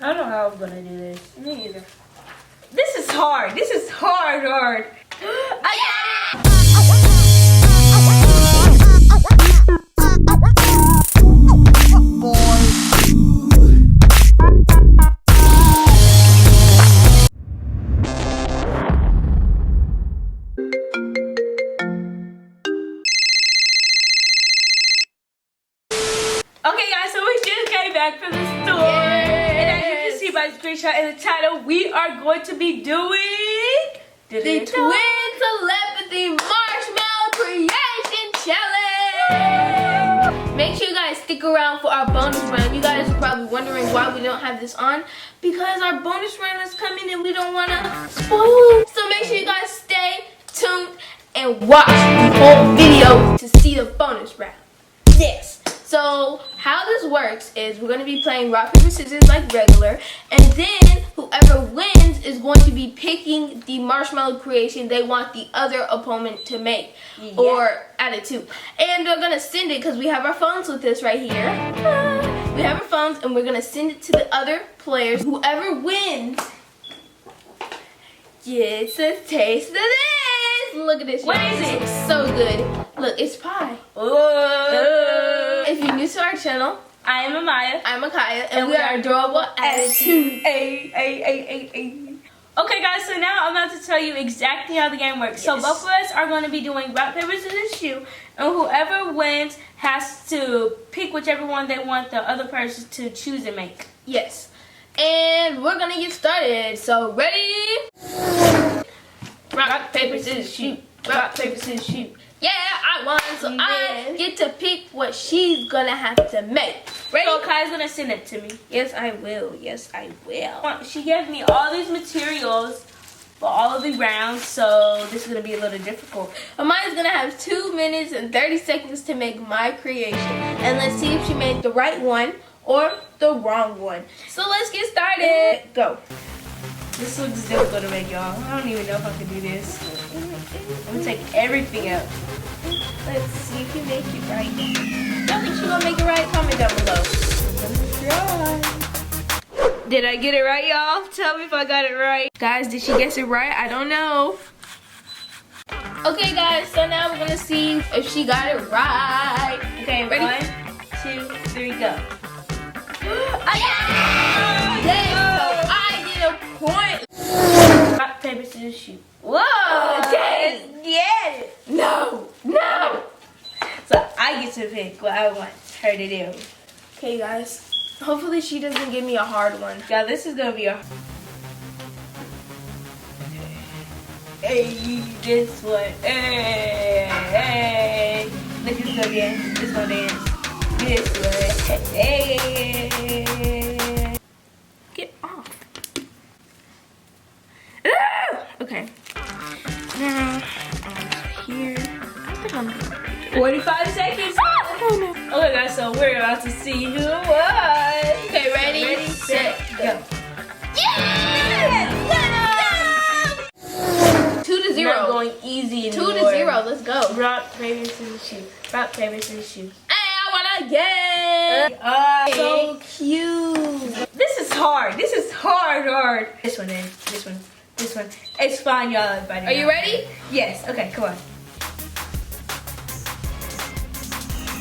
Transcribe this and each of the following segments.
I don't know how I'm gonna do this. Me either. This is hard. This is hard. I got it. Okay guys, so we just came back from the store. Yes. And as you can see by the screenshot and the title, we are going to be doing the Twin Telepathy Marshmello Creation Challenge. Make sure you guys stick around for our bonus round. You guys are probably wondering why we don't have this on, because our bonus round is coming and we don't want to spoil it. So make sure you guys stay tuned and watch the whole video to see the bonus round. Yes. So how this works is we're going to be playing rock, paper, scissors like regular, and then whoever wins is going to be picking the marshmallow creation they want the other opponent to make, or add it to. And they're going to send it, because we have our phones with us right here. We have our phones and we're going to send it to the other players. Whoever wins gets a taste of this. Look at this. What is it? It's so good. Look, it's pie. If you're new to our channel, I am Amiya. I'm Akaya, and we are Adorable Attitude. Okay guys, so now I'm about to tell you exactly how the game works. So both of us are going to be doing rock, paper, scissors, shoot, and whoever wins has to pick whichever one they want the other person to choose and make. Yes. And we're going to get started. So ready? Rock, paper, scissors, shoot. Rock, paper, scissors, shoot. Yeah, I won, so I get to pick what she's gonna have to make. Ready? So Kai's gonna send it to me. Yes, I will. Yes, I will. She gave me all these materials for all of the rounds, so this is gonna be a little difficult. Amaya's gonna have 2 minutes and 30 seconds to make my creation, and let's see if she made the right one or the wrong one. So let's get started. Go. This looks difficult to make, y'all. I don't even know if I can do this. I'm gonna take everything out. Let's see if you make it right. Y'all think she's gonna make it right? Comment down below. Let's try. Did I get it right, y'all? Tell me if I got it right. Guys, did she guess it right? I don't know. Okay, guys, so now we're gonna see if she got it right. Okay, ready? 1, 2, 3, go. Point. Rock, paper, scissors, shoot. Whoa! Dang! Yeah! No! So I get to pick what I want her to do. Okay, guys. Hopefully she doesn't give me a hard one. Yeah, this is gonna be a. Hey, this one. Hey. Look, it's gonna dance. This one dance. This one. Hey. Get off. Okay. Now, here. I think I'm good. 45 seconds. Oh no. Okay, guys, so we're about to see who won. Okay, ready, set, go. Yeah! 2-0. Not going easy anymore. 2-0. Let's go. Rock, paper, scissors, shoot. Rock, paper, scissors, shoot. Hey, I wanna get. So cute. This is hard. This is hard. This one then. This one. This one. It's fine, y'all. Are you ready? Yes. Okay, come on.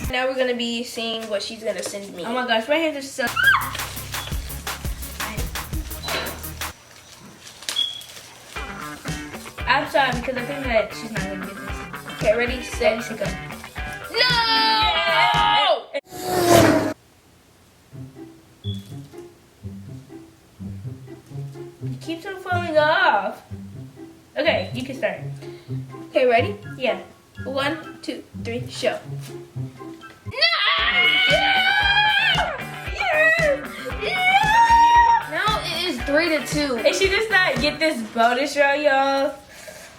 Now we're gonna be seeing what she's gonna send me. Oh my gosh, my hands are so. I'm sorry because I think that she's not gonna get this. Okay, ready, set, go. No! It keeps on falling off. Okay, you can start. Okay, ready? Yeah. 1, 2, 3, show. No! Now it is 3-2. And she does not get this bonus round, y'all.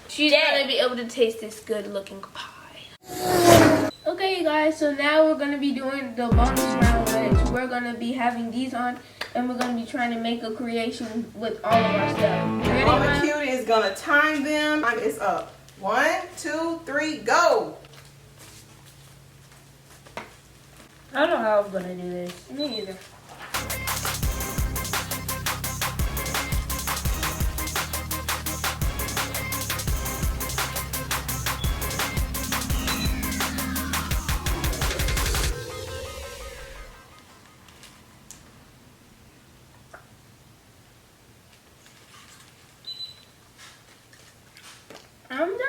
She's gonna be able to taste this good-looking pie. Okay, you guys, so now we're gonna be doing the bonus round, which we're gonna be having these on, and we're gonna be trying to make a creation with all of our stuff. You ready, Mama Cutie is gonna time them. Time is up. 1, 2, 3, go. I don't know how I'm gonna do this. Me either. I'm done.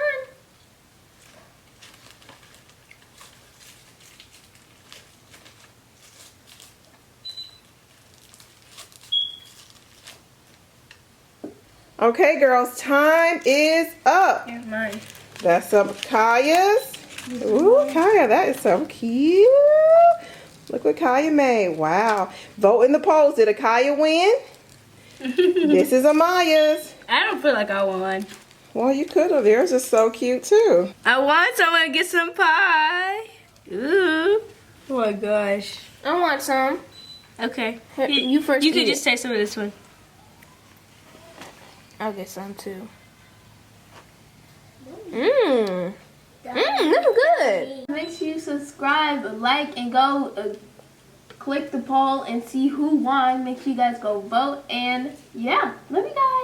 Okay, girls, time is up. Here's mine. That's some Kaya's. Ooh, Kaya, that is so cute. Look what Kaya made. Wow. Vote in the polls. Did Kaya win? This is Amaya's. I don't feel like I won. Well, you could have. Theirs is so cute, too. I won, so I'm going to get some pie. Ooh. Oh my gosh. I want some. Okay. Here, you first. You could eat just it. taste some of this one. I'll get some too. Mmm. That's good. Make sure you subscribe, like, and go click the poll and see who won. Make sure you guys go vote. And yeah, love you guys.